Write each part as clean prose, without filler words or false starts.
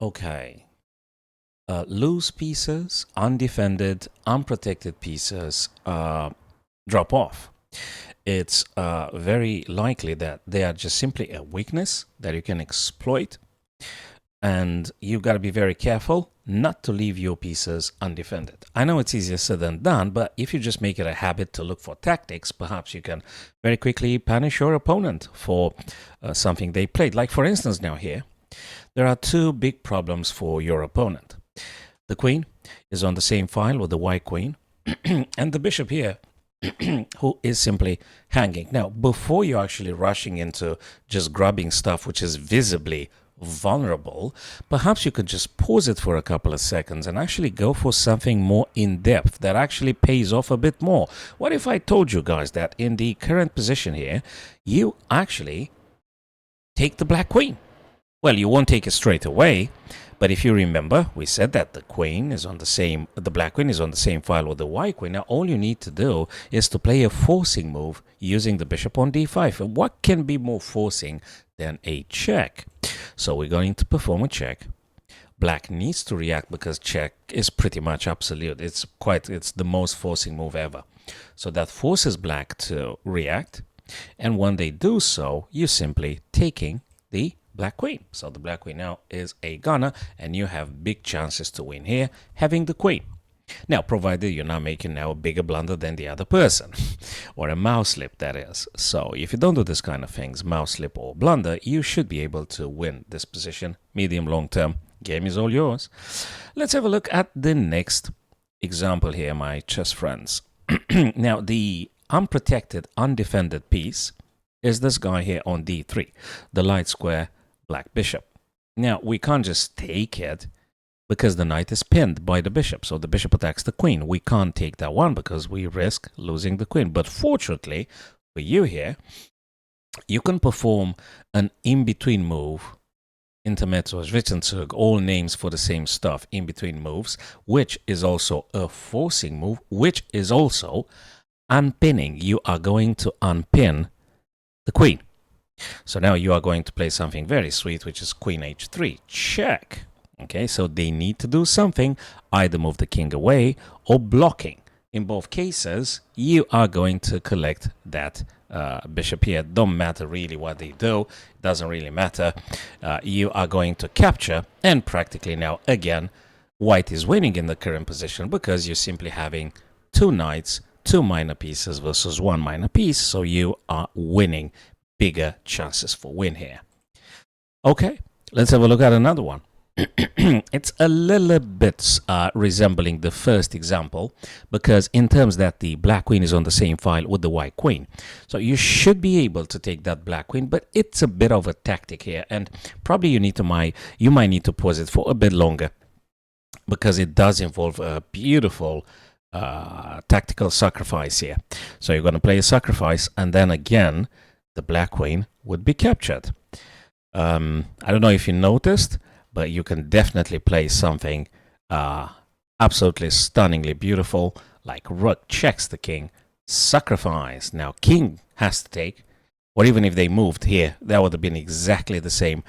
Okay. Loose pieces, undefended, unprotected pieces drop off. It's very likely that they are just simply a weakness that you can exploit, and you've got to be very careful not to leave your pieces undefended. I know it's easier said than done, but if you just make it a habit to look for tactics, perhaps you can very quickly punish your opponent for something they played. Like, for instance, now here, there are two big problems for your opponent. The queen is on the same file with the white queen, and the bishop here, who is simply hanging. Now, before you're actually rushing into just grabbing stuff which is visibly vulnerable, perhaps you could just pause it for a couple of seconds and actually go for something more in depth that actually pays off a bit more. What if I told you guys that in the current position here, you actually take the black queen? Well, you won't take it straight away, but if you remember, we said that the black queen is on the same file with the white queen. Now, all you need to do is to play a forcing move using the bishop on d5. And what can be more forcing than a check? So we're going to perform a check. Black needs to react because check is pretty much absolute. It's the most forcing move ever. So that forces black to react. And when they do so, you're simply taking the black queen. So the black queen now is a gunner, and you have big chances to win here, having the queen. Now, provided you're not making now a bigger blunder than the other person, or a mouse slip, that is. So if you don't do this kind of things, mouse slip or blunder, you should be able to win this position, medium, long term. Game is all yours. Let's have a look at the next example here, my chess friends. Now, the unprotected, undefended piece is this guy here on d3, the light square black bishop. Now, we can't just take it because the knight is pinned by the bishop. So the bishop attacks the queen. We can't take that one because we risk losing the queen. But fortunately for you here, you can perform an in-between move, Intermezzo, Zwischenzug, all names for the same stuff, in-between moves, which is also a forcing move, which is also unpinning. You are going to unpin the queen. So now you are going to play something very sweet, which is queen h3, check. Okay, so they need to do something, either move the king away or blocking. In both cases, you are going to collect that bishop here. Don't matter really what they do, it doesn't really matter. You are going to capture, and practically now, again, white is winning in the current position because you're simply having two knights, two minor pieces versus one minor piece, so you are winning. Bigger chances for win here. Okay, let's have a look at another one. It's a little bit resembling the first example, because in terms that the black queen is on the same file with the white queen. So you should be able to take that black queen, but it's a bit of a tactic here, and probably you might need to pause it for a bit longer, because it does involve a beautiful tactical sacrifice here. So you're going to play a sacrifice, and then again the black queen would be captured. I don't know if you noticed, but you can definitely play something absolutely stunningly beautiful, like rook checks the king, sacrifice. Now king has to take, or even if they moved here, that would have been exactly the same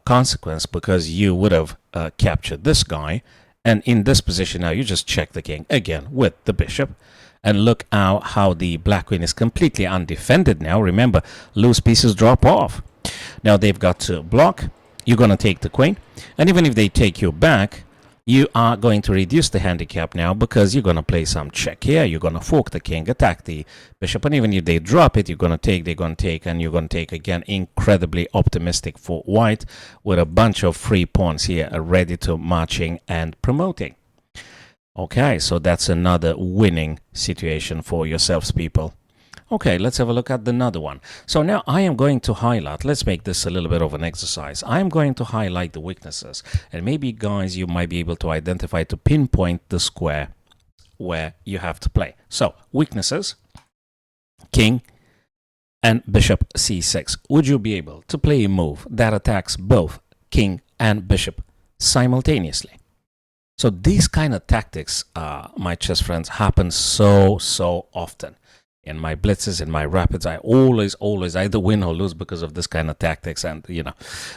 consequence, because you would have captured this guy, and in this position now you just check the king again with the bishop. And look how the black queen is completely undefended now. Remember, loose pieces drop off. Now they've got to block. You're going to take the queen. And even if they take you back, you are going to reduce the handicap now, because you're going to play some check here. You're going to fork the king, attack the bishop. And even if they drop it, you're going to take, they're going to take, and you're going to take again. Incredibly optimistic for white, with a bunch of free pawns here ready to marching and promoting. Okay, so that's another winning situation for yourselves, people. Okay, let's have a look at another one. So now I am going to highlight, let's make this a little bit of an exercise. I'm going to highlight the weaknesses, and maybe, guys, you might be able to identify, to pinpoint the square where you have to play. So, weaknesses, king and bishop c6. Would you be able to play a move that attacks both king and bishop simultaneously? So these kind of tactics, my chess friends, happen so often. In my blitzes, in my rapids, I always either win or lose because of this kind of tactics. And,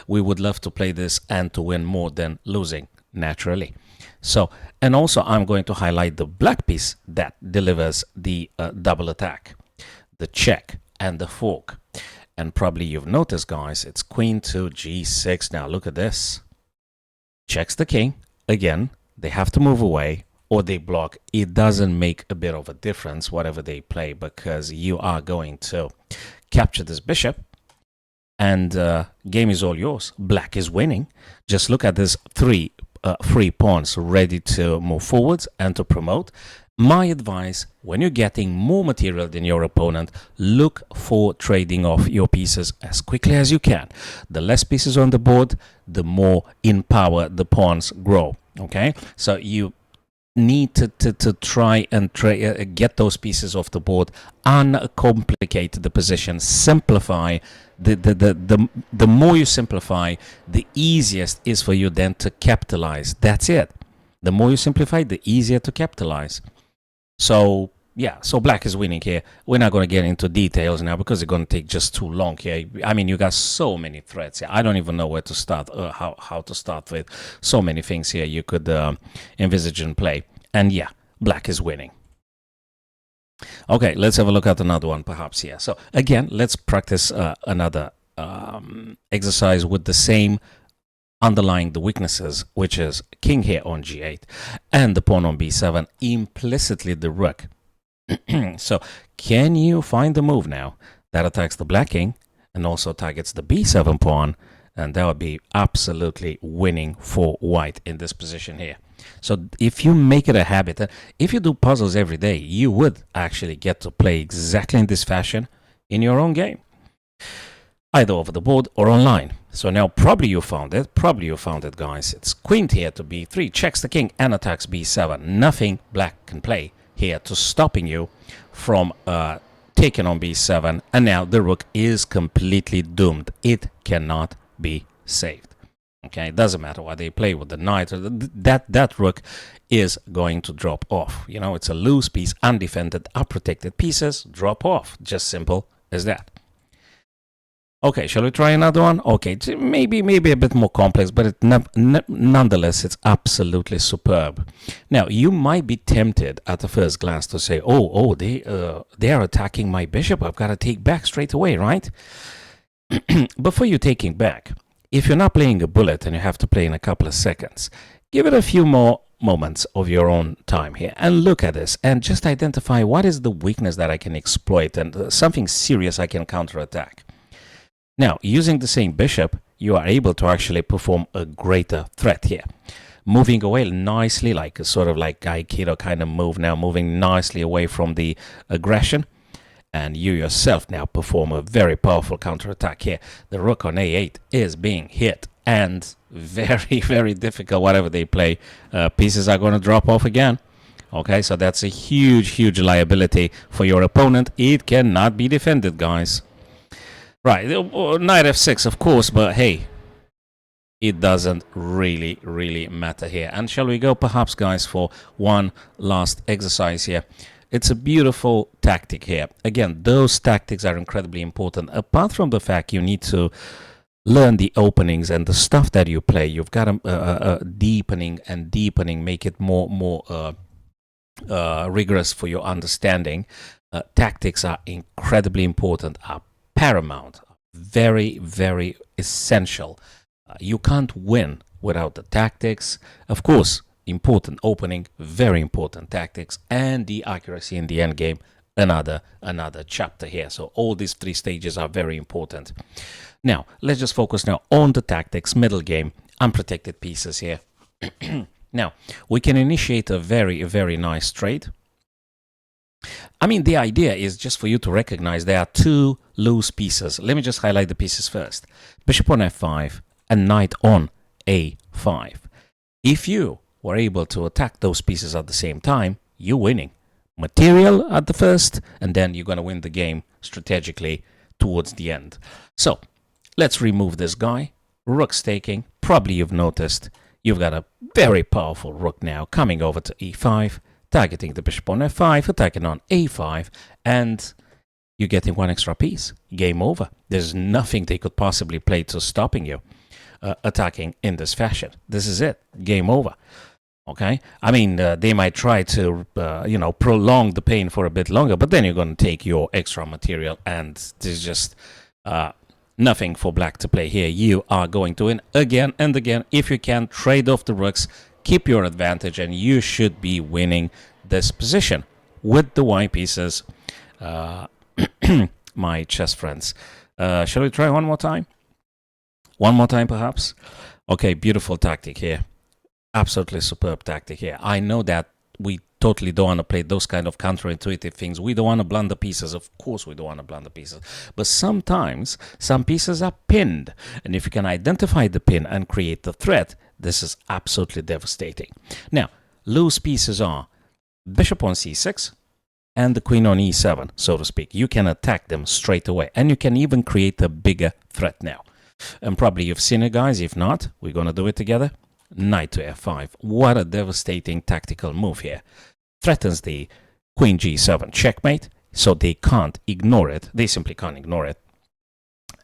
we would love to play this and to win more than losing, naturally. So, and also I'm going to highlight the black piece that delivers the double attack, the check and the fork. And probably you've noticed, guys, it's queen to g6. Now look at this. Checks the king. Again, they have to move away or they block. It doesn't make a bit of a difference whatever they play, because you are going to capture this bishop and game is all yours. Black is winning. Just look at this three free pawns ready to move forwards and to promote. My advice, when you're getting more material than your opponent, look for trading off your pieces as quickly as you can. The less pieces on the board, the more in power the pawns grow. Okay, so you need to try and get those pieces off the board, uncomplicate the position, simplify. The more you simplify, the easiest is for you then to capitalize. That's it. The more you simplify, the easier to capitalize. So yeah, so black is winning here. We're not going to get into details now because it's going to take just too long here. I mean, you got so many threats here. I don't even know where to start, how to start with. So many things here you could envisage and play. And yeah, black is winning. Okay, let's have a look at another one perhaps here. So again, let's practice another exercise with the same underlying the weaknesses, which is king here on g8 and the pawn on b7, implicitly the rook. So can you find the move now that attacks the black king and also targets the b7 pawn? And that would be absolutely winning for white in this position here. So if you make it a habit, if you do puzzles every day, you would actually get to play exactly in this fashion in your own game, either over the board or online. So now probably you found it, guys. It's queen here to b3, checks the king and attacks b7. Nothing black can play here to stopping you from taking on b7. And now the rook is completely doomed. It cannot be saved. Okay, it doesn't matter what they play with the knight. That rook is going to drop off. You know, it's a loose piece, undefended, unprotected pieces drop off. Just simple as that. Okay, shall we try another one? Okay, maybe a bit more complex, but nonetheless, it's absolutely superb. Now, you might be tempted at the first glance to say, oh, they are attacking my bishop. I've got to take back straight away, right? Before you taking back, if you're not playing a bullet and you have to play in a couple of seconds, give it a few more moments of your own time here and look at this and just identify what is the weakness that I can exploit and something serious I can counterattack. Now, using the same bishop, you are able to actually perform a greater threat here. Moving away nicely, like a sort of like Aikido kind of move now, moving nicely away from the aggression. And you yourself now perform a very powerful counterattack here. The rook on a8 is being hit and very, very difficult. Whatever they play, pieces are going to drop off again. Okay, so that's a huge, huge liability for your opponent. It cannot be defended, guys. Right, knight f6, of course, but hey, it doesn't really, really matter here. And shall we go perhaps, guys, for one last exercise here? It's a beautiful tactic here. Again, those tactics are incredibly important. Apart from the fact you need to learn the openings and the stuff that you play, you've got to deepening, make it more rigorous for your understanding. Tactics are incredibly important, are paramount, very, very essential. You can't win without the tactics. Of course, important opening, very important tactics, and the accuracy in the end game, another chapter here. So all these three stages are very important. Now let's just focus now on the tactics, middle game, unprotected pieces here. Now we can initiate a very, very nice trade. I mean, the idea is just for you to recognize there are two loose pieces. Let me just highlight the pieces first. Bishop on f5 and knight on a5. If you were able to attack those pieces at the same time, you're winning. Material at the first, and then you're going to win the game strategically towards the end. So let's remove this guy. Rook staking. Probably you've noticed you've got a very powerful rook now coming over to e5, targeting the bishop on f5, attacking on a5, and you're getting one extra piece. Game over. There's nothing they could possibly play to stopping you attacking in this fashion. This is it. Game over. Okay? I mean, they might try to, prolong the pain for a bit longer, but then you're going to take your extra material, and there's just nothing for black to play here. You are going to win again and again. If you can, trade off the rooks, keep your advantage, and you should be winning this position with the white pieces. My chess friends. Shall we try one more time? One more time, perhaps? Okay, beautiful tactic here. Absolutely superb tactic here. I know that we totally don't want to play those kind of counterintuitive things. We don't want to blunder pieces. Of course we don't want to blunder pieces. But sometimes some pieces are pinned. And if you can identify the pin and create the threat, this is absolutely devastating. Now, loose pieces are bishop on c6, and the queen on e7, so to speak. You can attack them straight away, and you can even create a bigger threat now. And probably you've seen it, guys. If not, we're going to do it together. Knight to f5. What a devastating tactical move here. Threatens the queen g7 checkmate, so they can't ignore it. They simply can't ignore it.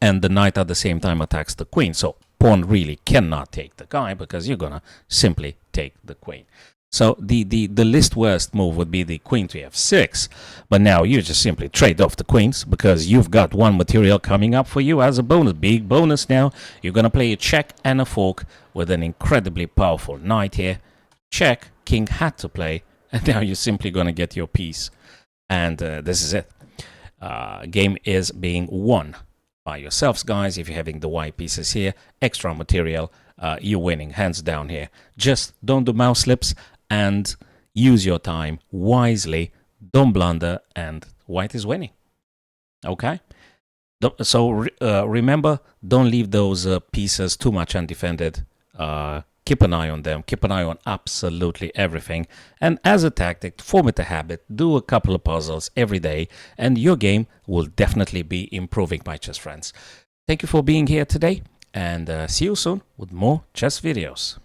And the knight at the same time attacks the queen, so pawn really cannot take the guy because you're going to simply take the queen. So the least worst move would be the queen to f6, but now you just simply trade off the queens because you've got one material coming up for you as a bonus. Big bonus now. You're going to play a check and a fork with an incredibly powerful knight here. Check, king had to play, and now you're simply going to get your piece. And this is it. Game is being won by yourselves, guys. If you're having the white pieces here, extra material, you're winning, hands down here. Just don't do mouse slips and use your time wisely. Don't blunder, and white is winning. Okay? So remember, don't leave those pieces too much undefended. Keep an eye on them. Keep an eye on absolutely everything. And as a tactic, form it a habit. Do a couple of puzzles every day, and your game will definitely be improving, my chess friends. Thank you for being here today, and see you soon with more chess videos.